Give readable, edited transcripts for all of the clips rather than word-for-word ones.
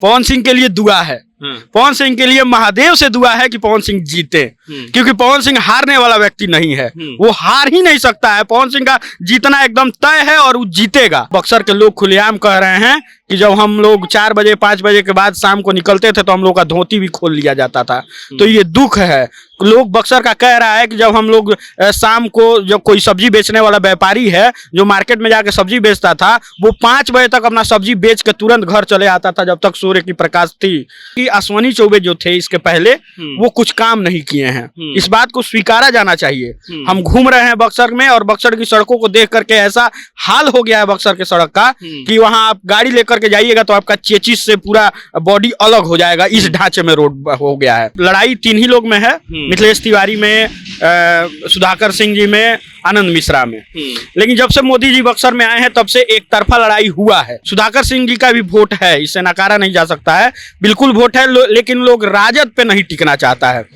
पवन सिंह के लिए दुआ है, पवन सिंह के लिए महादेव से दुआ है कि पवन सिंह जीते, क्योंकि पवन सिंह हारने वाला व्यक्ति नहीं है, वो हार ही नहीं सकता है। पवन सिंह का जीतना एकदम तय है और वो जीतेगा। बक्सर के लोग खुलेआम कह रहे हैं कि जब हम लोग 4 बजे 5 बजे के बाद शाम को निकलते थे तो हम लोग का धोती भी खोल लिया जाता था। तो ये दुख है। लोग बक्सर का कह रहा है कि जब हम लोग शाम को, जब कोई सब्जी बेचने वाला व्यापारी है जो मार्केट में जाके सब्जी बेचता था, वो 5 बजे तक अपना सब्जी बेच के तुरंत घर चले आता था जब तक सूर्य की प्रकाश थी। कि अश्वनी चौबे जो थे इसके पहले वो कुछ काम नहीं किए हैं, इस बात को स्वीकारा जाना चाहिए। हम घूम रहे हैं बक्सर में और बक्सर की सड़कों को देख करके ऐसा हाल हो गया है बक्सर के सड़क का कि वहां आप गाड़ी लेकर के जाइएगा तो आपका चेचिस से पूरा बॉडी अलग हो जाएगा, इस ढांचे में रोड हो गया है। लड़ाई 3 ही लोग में है, मिथिलेश तिवारी में, सुधाकर सिंह जी में, आनंद मिश्रा में। लेकिन जब से मोदी जी बक्सर में आए हैं तब से एक तरफा लड़ाई हुआ है। सुधाकर सिंह जी का भी वोट है, इसे नकारा नहीं जा सकता है, बिल्कुल वोट है, लेकिन लोग राजद पे नहीं टिकना चाहता है।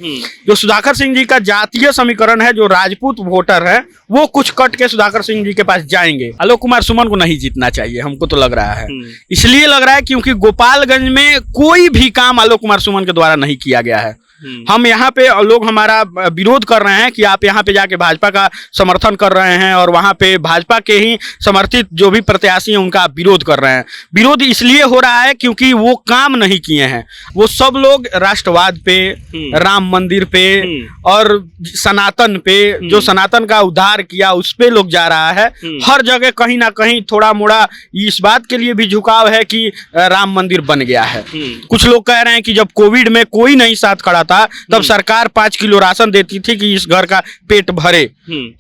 जो सुधाकर सिंह जी का जातीय समीकरण है, जो राजपूत वोटर है, वो कुछ कट के सुधाकर सिंह जी के पास जाएंगे। आलोक कुमार सुमन को नहीं जीतना चाहिए, हमको तो लग रहा है। इसलिए लग रहा है क्योंकि गोपालगंज में कोई भी काम आलोक कुमार सुमन के द्वारा नहीं किया गया है। हम यहाँ पे लोग हमारा विरोध कर रहे हैं कि आप यहाँ पे जाके भाजपा का समर्थन कर रहे हैं और वहाँ पे भाजपा के ही समर्थित जो भी प्रत्याशी हैं उनका आप विरोध कर रहे हैं। विरोध इसलिए हो रहा है क्योंकि वो काम नहीं किए हैं। वो सब लोग राष्ट्रवाद पे, राम मंदिर पे और सनातन पे, जो सनातन का उद्धार किया उस पे लोग जा रहा है। हर जगह कहीं ना कहीं थोड़ा मोड़ा इस बात के लिए भी झुकाव है कि राम मंदिर बन गया है। कुछ लोग कह रहे हैं कि जब कोविड में कोई नहीं साथ खड़ा तब सरकार 5 किलो राशन देती थी कि इस घर का पेट भरे।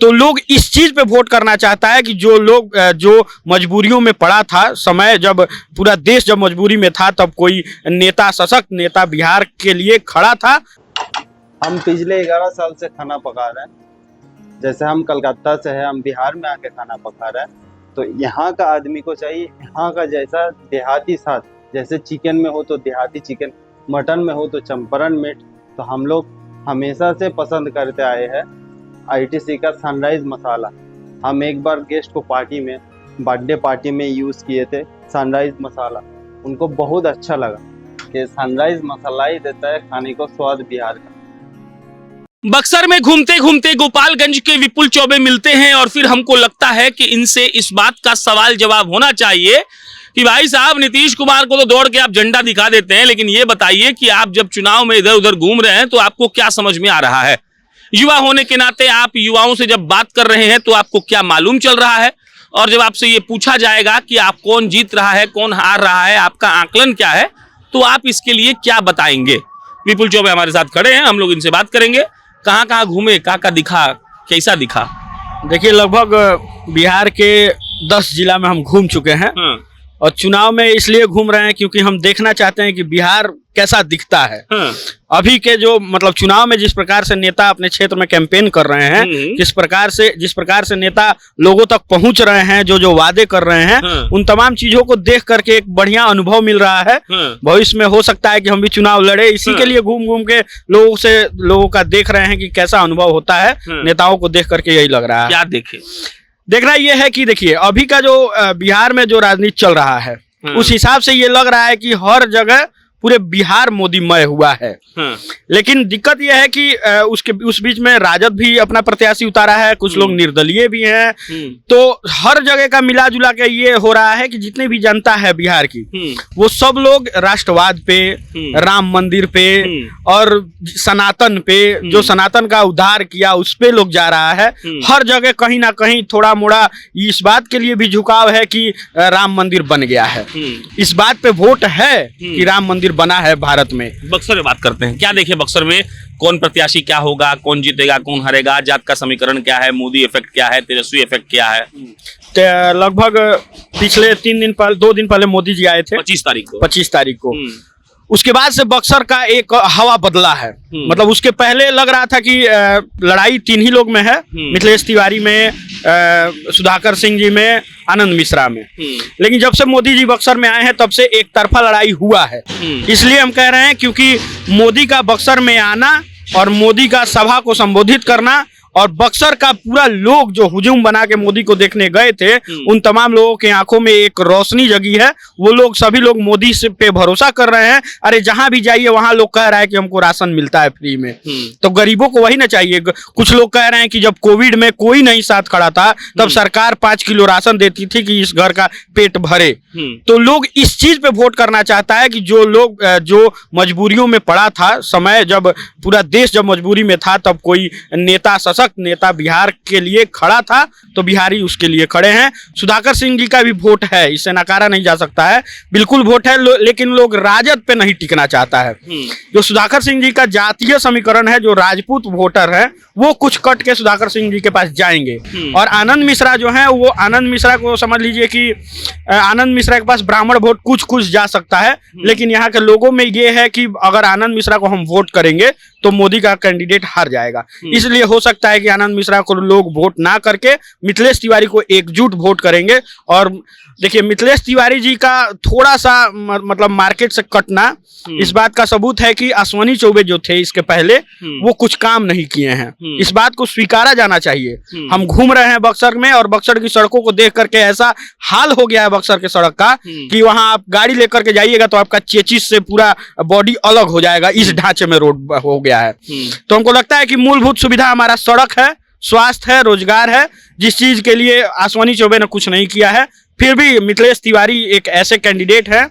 तो लोग इस चीज पे वोट करना चाहता है कि जो लोग जो मजबूरियों में पड़ा था, समय जब पूरा देश जब मजबूरी में था, तब कोई नेता, सशक्त नेता बिहार के लिए खड़ा था। हम पिछले 11 साल से खाना पका रहे हैं। जैसे हम कलकत्ता से है, हम बिहार में आके खाना पका रहे हैं। तो यहाँ का आदमी को चाहिए यहाँ का जैसा देहाती साथ, जैसे चिकन में हो तो देहाती चिकन, मटन में हो तो चंपारण मीट। तो हम लोग हमेशा से पसंद करते आए हैं आईटीसी का सनराइज मसाला। हम एक बार गेस्ट को पार्टी में, बर्थडे पार्टी में यूज़ किए थे सनराइज मसाला, उनको बहुत अच्छा लगा कि सनराइज मसाला ही देता है खाने को स्वाद बिहार का। बक्सर में घूमते घूमते गोपालगंज के विपुल चौबे मिलते हैं और फिर हमको लगता है कि इनसे इस बात का सवाल जवाब होना चाहिए कि भाई साहब, नीतीश कुमार को तो दौड़ के आप झंडा दिखा देते हैं, लेकिन ये बताइए कि आप जब चुनाव में इधर उधर घूम रहे हैं तो आपको क्या समझ में आ रहा है? युवा होने के नाते आप युवाओं से जब बात कर रहे हैं तो आपको क्या मालूम चल रहा है? और जब आपसे ये पूछा जाएगा कि आप कौन जीत रहा है, कौन हार रहा है, आपका आकलन क्या है, तो आप इसके लिए क्या बताएंगे? विपुल चौबे हमारे साथ खड़े हैं, हम लोग इनसे बात करेंगे। कहाँ कहाँ घूमे, क्या दिखा, कैसा दिखा? देखिए, लगभग बिहार के 10 जिला में हम घूम चुके हैं और चुनाव में इसलिए घूम रहे हैं क्योंकि हम देखना चाहते हैं कि बिहार कैसा दिखता है। अभी के जो मतलब चुनाव में जिस प्रकार से नेता अपने क्षेत्र में कैंपेन कर रहे हैं, जिस प्रकार से नेता लोगों तक पहुंच रहे हैं, जो वादे कर रहे हैं, उन तमाम चीजों को देख करके एक बढ़िया अनुभव मिल रहा है। भविष्य में हो सकता है कि हम भी चुनाव लड़े, इसी के लिए घूम घूम के लोगों का देख रहे हैं कि कैसा अनुभव होता है। नेताओं को देख करके यही लग रहा है। क्या देखना ये है कि देखिए, अभी का जो बिहार में जो राजनीति चल रहा है, उस हिसाब से ये लग रहा है कि हर जगह पूरे बिहार मोदीमय हुआ है। लेकिन दिक्कत यह है कि उस बीच में राजद भी अपना प्रत्याशी उतारा है, कुछ लोग निर्दलीय भी हैं। तो हर जगह का मिला जुला के ये हो रहा है कि जितनी भी जनता है बिहार की, वो सब लोग राष्ट्रवाद पे, राम मंदिर पे और सनातन पे, जो सनातन का उद्धार किया उस पे लोग जा रहा है। हर जगह कहीं ना कहीं थोड़ा मोड़ा इस बात के लिए भी झुकाव है कि राम मंदिर बन गया है। इस बात पे वोट है कि राम मंदिर बना है भारत में। बक्सर में बात करते हैं, क्या देखे बक्सर में कौन प्रत्याशी क्या होगा, कौन जीतेगा, कौन हारेगा, जात का समीकरण क्या है, मोदी इफेक्ट क्या है, तेजस्वी इफेक्ट क्या है? लगभग पिछले 2 दिन पहले मोदी जी आए थे, 25 तारीख को। उसके बाद से बक्सर का एक हवा बदला है। मतलब उसके पहले लग रहा था कि लड़ाई 3 ही लोग में है, मिथिलेश तिवारी में, सुधाकर सिंह जी में, आनंद मिश्रा में। लेकिन जब से मोदी जी बक्सर में आए हैं तब से एक तरफा लड़ाई हुआ है। इसलिए हम कह रहे हैं क्योंकि मोदी का बक्सर में आना और मोदी का सभा को संबोधित करना और बक्सर का पूरा लोग जो हुजूम बना के मोदी को देखने गए थे, उन तमाम लोगों के आंखों में एक रोशनी जगी है। वो लोग सभी लोग मोदी से पे भरोसा कर रहे हैं। अरे जहां भी जाइए वहां लोग कह रहा है कि हमको राशन मिलता है फ्री में, तो गरीबों को वही ना चाहिए। कुछ लोग कह रहे हैं कि जब कोविड में कोई नहीं साथ खड़ा था तब सरकार 5 किलो राशन देती थी कि इस घर का पेट भरे। तो लोग इस चीज पे वोट करना चाहता है कि जो लोग जो मजबूरियों में पड़ा था, समय जब पूरा देश जब मजबूरी में था, तब कोई नेता, सशक्त नेता बिहार के लिए खड़ा था तो बिहारी उसके लिए खड़े हैं। सुधाकर सिंह जी का भी वोट है, इसे नकारा नहीं जा सकता है, बिल्कुल वोट है। लेकिन लोग राजद पे नहीं टिकना चाहता है। जो सुधाकर सिंह जी का जातीय समीकरण है, जो राजपूत वोटर है वो कुछ कट के सुधाकर सिंह जी के पास जाएंगे। और आनंद मिश्रा जो है, वो आनंद मिश्रा को समझ लीजिए कि आनंद मिश्रा के पास ब्राह्मण वोट कुछ जा सकता है, लेकिन यहाँ के लोगों में ये है कि अगर आनंद मिश्रा को हम वोट करेंगे तो मोदी का कैंडिडेट हार जाएगा। इसलिए हो सकता है कि आनंद मिश्रा को लोग वोट ना करके मिथिलेश तिवारी को एकजुट वोट करेंगे। और देखिए, मिथिलेश तिवारी जी का थोड़ा सा मतलब मार्केट से कटना इस बात का सबूत है कि अश्वनी चौबे जो थे इसके पहले, वो कुछ काम नहीं किए हैं। इस बात को स्वीकारा जाना चाहिए। हम घूम रहे हैं बक्सर में और बक्सर की सड़कों को देख करके ऐसा हाल हो गया है बक्सर के सड़क का कि वहां आप गाड़ी लेकर के जाइएगा तो आपका चेचिस से पूरा बॉडी अलग हो जाएगा, इस ढांचे में रोड हो गया है। तो हमको लगता है कि मूलभूत सुविधा हमारा सड़क है, स्वास्थ्य है, रोजगार है, जिस चीज के लिए अश्वनी चौबे ने कुछ नहीं किया है। फिर भी मिथिलेश तिवारी एक ऐसे कैंडिडेट है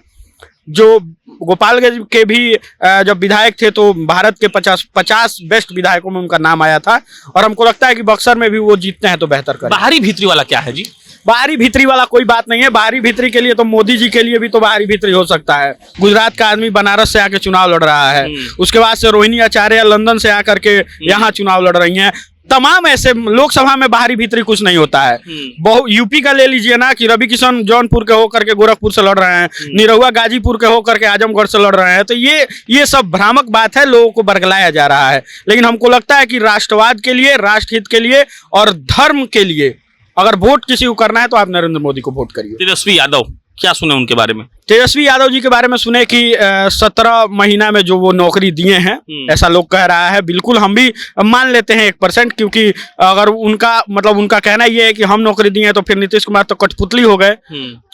जो गोपालगंज के भी जब विधायक थे तो भारत के 50 बेस्ट विधायकों में उनका नाम आया था। और हमको लगता है कि बक्सर में भी वो जीतते हैं तो बेहतर करें। बाहरी भीतरी वाला क्या है जी? बाहरी भीतरी वाला कोई बात नहीं है। बाहरी भीतरी के लिए तो मोदी जी के लिए भी तो बाहरी भीतरी हो सकता है। गुजरात का आदमी बनारस से आके चुनाव लड़ रहा है, उसके बाद से रोहिणी आचार्य लंदन से आकर के यहाँ चुनाव लड़ रही हैं। तमाम ऐसे लोकसभा में बाहरी भीतरी कुछ नहीं होता है। यूपी का ले लीजिए ना कि रवि किशन जौनपुर के होकर के गोरखपुर से लड़ रहे हैं, निरहुआ गाजीपुर के होकर के आजमगढ़ से लड़ रहे हैं। तो ये सब भ्रामक बात है, लोगों को बरगलाया जा रहा है। लेकिन हमको लगता है कि राष्ट्रवाद के लिए, राष्ट्रहित के लिए और धर्म के लिए अगर वोट किसी को करना है तो आप नरेंद्र मोदी को वोट करिए। तेजस्वी यादव, क्या सुने उनके बारे में? तेजस्वी यादव जी के बारे में सुने कि 17 महीना में जो वो नौकरी दिए हैं, ऐसा लोग कह रहा है। बिल्कुल हम भी मान लेते हैं 1%, क्योंकि अगर उनका कहना ये है कि हम नौकरी दिए हैं तो फिर नीतीश कुमार तो कठपुतली हो गए।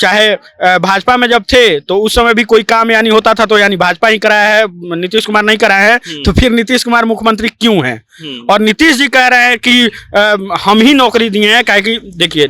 चाहे भाजपा में जब थे तो उस समय भी कोई काम यानी होता था तो यानी भाजपा ही कराया है, नीतीश कुमार नहीं कराया है, तो फिर नीतीश कुमार मुख्यमंत्री क्यों है? और नीतीश जी कह रहे हैं कि हम ही नौकरी दिए हैं। क्या कि देखिए,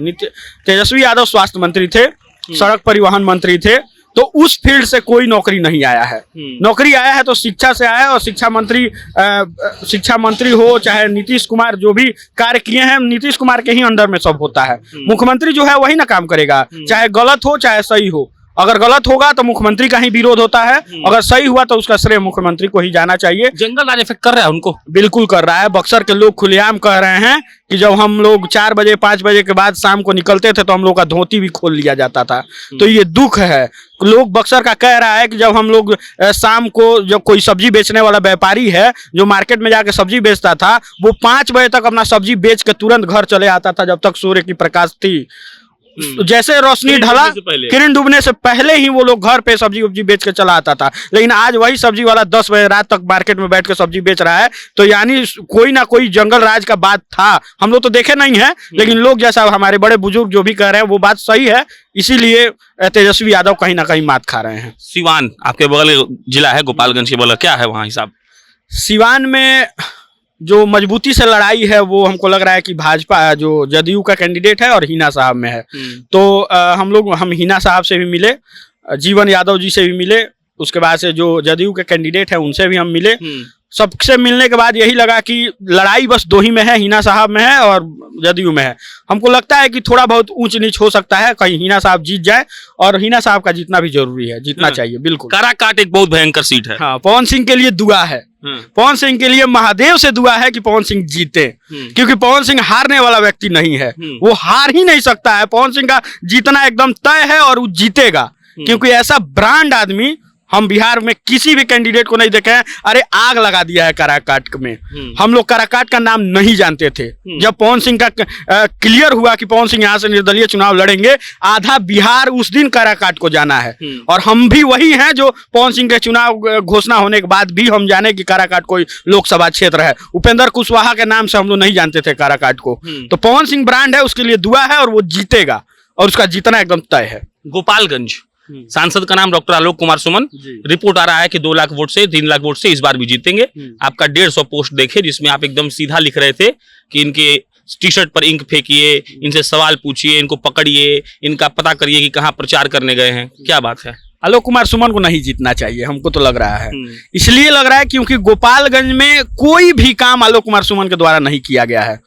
तेजस्वी यादव स्वास्थ्य मंत्री थे, सड़क परिवहन मंत्री थे, तो उस फील्ड से कोई नौकरी नहीं आया है। नौकरी आया है तो शिक्षा से आया है। और शिक्षा मंत्री हो चाहे नीतीश कुमार जो भी कार्य किए हैं, नीतीश कुमार के ही अंडर में सब होता है। मुख्यमंत्री जो है वही ना काम करेगा, चाहे गलत हो चाहे सही हो। अगर गलत होगा तो मुख्यमंत्री का ही विरोध होता है, अगर सही हुआ तो उसका श्रेय मुख्यमंत्री को ही जाना चाहिए। जंगल राज इफेक्ट कर रहा है उनको? बिल्कुल कर रहा है। बक्सर के लोग खुलेआम कह रहे हैं कि जब हम लोग 4 बजे 5 बजे के बाद शाम को निकलते थे तो हम लोग का धोती भी खोल लिया जाता था। तो ये दुख है। लोग बक्सर का कह रहा है कि जब हम लोग शाम को, जब कोई सब्जी बेचने वाला व्यापारी है जो मार्केट में जाके सब्जी बेचता था, वो 5 बजे तक अपना सब्जी बेच के तुरंत घर चले आता था जब तक सूर्य की प्रकाश थी। जैसे रोशनी ढला, किरण डूबने से पहले ही वो लोग घर पे सब्जी वब्जी बेच के चला आता था। लेकिन आज वही सब्जी वाला 10 बजे रात तक मार्केट में बैठ के सब्जी बेच रहा है। तो यानी कोई ना कोई जंगल राज का बात था। हम लोग तो देखे नहीं है, लेकिन लोग जैसा हमारे बड़े बुजुर्ग जो भी कह रहे हैं वो बात सही है। इसीलिए तेजस्वी यादव कहीं ना कहीं मात खा रहे हैं। सिवान आपके बगल जिला है, गोपालगंज के बगल, क्या है वहाँ हिसाब? सिवान में जो मजबूती से लड़ाई है वो हमको लग रहा है कि भाजपा जो जदयू का कैंडिडेट है और हिना साहब में है। तो हम हिना साहब से भी मिले, जीवन यादव जी से भी मिले, उसके बाद से जो जदयू के कैंडिडेट है उनसे भी हम मिले। सबसे मिलने के बाद यही लगा कि लड़ाई बस 2 ही में है, हिना साहब में है और जदयू में है। हमको लगता है कि थोड़ा बहुत ऊंच नीच हो सकता है, कहीं हिना साहब जीत जाए, और हिना साहब का जीतना भी जरूरी है, जीतना चाहिए बिल्कुल। काराकाट एक बहुत भयंकर सीट है। हाँ, पवन सिंह के लिए दुआ है। पवन सिंह के लिए महादेव से दुआ है कि पवन सिंह जीते, क्योंकि पवन सिंह हारने वाला व्यक्ति नहीं है। वो हार ही नहीं सकता है। पवन सिंह का जीतना एकदम तय है और वो जीतेगा, क्योंकि ऐसा ब्रांड आदमी हम बिहार में किसी भी कैंडिडेट को नहीं देखे हैं। अरे आग लगा दिया है काराकाट में। हम लोग काराकाट का नाम नहीं जानते थे। जब पवन सिंह का क्लियर हुआ कि पवन सिंह यहाँ से निर्दलीय चुनाव लड़ेंगे, आधा बिहार उस दिन काराकाट को जाना है। और हम भी वही हैं जो पवन सिंह के चुनाव घोषणा होने के बाद भी हम जाने कि काराकाट कोई लोकसभा क्षेत्र है। उपेंद्र कुशवाहा के नाम से हम लोग नहीं जानते थे काराकाट को। तो पवन सिंह ब्रांड है, उसके लिए दुआ है और वो जीतेगा और उसका जीतना एकदम तय है। गोपालगंज सांसद का नाम डॉक्टर आलोक कुमार सुमन। रिपोर्ट आ रहा है कि 2 लाख वोट से 3 लाख वोट से इस बार भी जीतेंगे। आपका 150 पोस्ट देखे जिसमें आप एकदम सीधा लिख रहे थे कि इनके टी शर्ट पर इंक फेंकिए, इनसे सवाल पूछिए, इनको पकड़िए, इनका पता करिए कि कहाँ प्रचार करने गए हैं। क्या बात है? आलोक कुमार सुमन को नहीं जीतना चाहिए, हमको तो लग रहा है। इसलिए लग रहा है क्योंकि गोपालगंज में कोई भी काम आलोक कुमार सुमन के द्वारा नहीं किया गया है।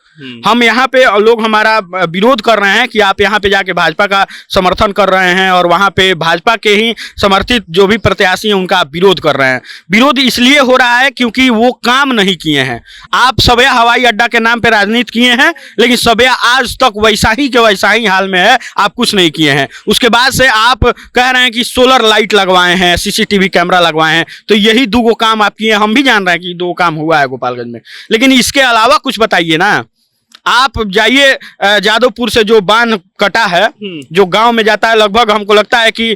हम यहाँ पे लोग हमारा विरोध कर रहे हैं कि आप यहाँ पे जाके भाजपा का समर्थन कर रहे हैं और वहाँ पे भाजपा के ही समर्थित जो भी प्रत्याशी हैं उनका आप विरोध कर रहे हैं। विरोध इसलिए हो रहा है क्योंकि वो काम नहीं किए हैं। आप सबया हवाई अड्डा के नाम पे राजनीति किए हैं, लेकिन सबया आज तक वैसा ही के वैसा ही हाल में है। आप कुछ नहीं किए हैं। उसके बाद से आप कह रहे हैं कि सोलर लाइट लगवाए हैं, सीसीटीवी कैमरा लगवाए हैं, तो यही 2 काम आप किए। हम भी जान रहे हैं कि 2 काम हुआ है गोपालगंज में, लेकिन इसके अलावा कुछ बताइए ना। आप जाइए जादवपुर से जो बांध कटा है, जो गांव में जाता है, लगभग हमको लगता है कि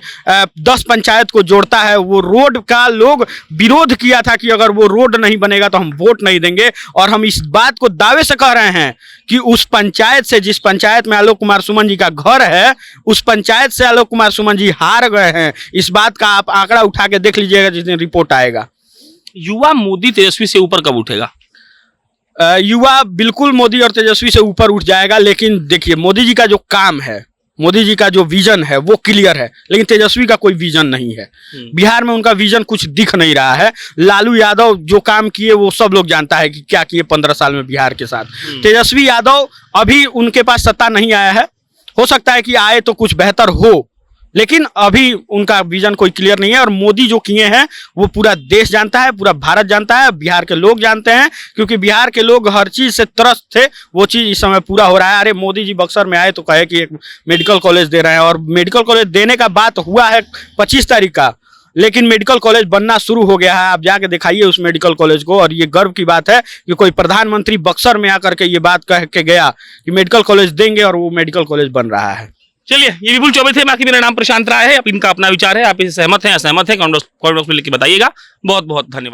10 पंचायत को जोड़ता है। वो रोड का लोग विरोध किया था कि अगर वो रोड नहीं बनेगा तो हम वोट नहीं देंगे। और हम इस बात को दावे से कह रहे हैं कि उस पंचायत से, जिस पंचायत में आलोक कुमार सुमन जी का घर है, उस पंचायत से आलोक कुमार सुमन जी हार गए हैं। इस बात का आप आंकड़ा उठा के देख लीजिएगा जिस दिन रिपोर्ट आएगा। युवा मोदी तेजस्वी से ऊपर कब उठेगा? युवा बिल्कुल मोदी और तेजस्वी से ऊपर उठ जाएगा। लेकिन देखिए, मोदी जी का जो काम है, मोदी जी का जो विजन है वो क्लियर है, लेकिन तेजस्वी का कोई विजन नहीं है। बिहार में उनका विजन कुछ दिख नहीं रहा है। लालू यादव जो काम किए वो सब लोग जानता है कि क्या किए 15 साल में बिहार के साथ। तेजस्वी यादव अभी उनके पास सत्ता नहीं आया है, हो सकता है कि आए तो कुछ बेहतर हो, लेकिन अभी उनका विजन कोई क्लियर नहीं है। और मोदी जो किए हैं वो पूरा देश जानता है, पूरा भारत जानता है, बिहार के लोग जानते हैं, क्योंकि बिहार के लोग हर चीज से त्रस्त थे। वो चीज इस समय पूरा हो रहा है। अरे मोदी जी बक्सर में आए तो कहे कि एक मेडिकल कॉलेज दे रहे हैं, और मेडिकल कॉलेज देने का बात हुआ है 25 तारीख का, लेकिन मेडिकल कॉलेज बनना शुरू हो गया है। आप जाके दिखाइए उस मेडिकल कॉलेज को। और ये गर्व की बात है कि कोई प्रधानमंत्री बक्सर में आकर के ये बात कह के गया कि मेडिकल कॉलेज देंगे, और वो मेडिकल कॉलेज बन रहा है। चलिए, ये विपुल चौबे थे। बाकी मेरा नाम प्रशांत राय है। अब इनका अपना विचार है, आप इससे सहमत हैं असहमत हैं, कमेंट बॉक्स में लिख के बताइएगा। बहुत बहुत धन्यवाद।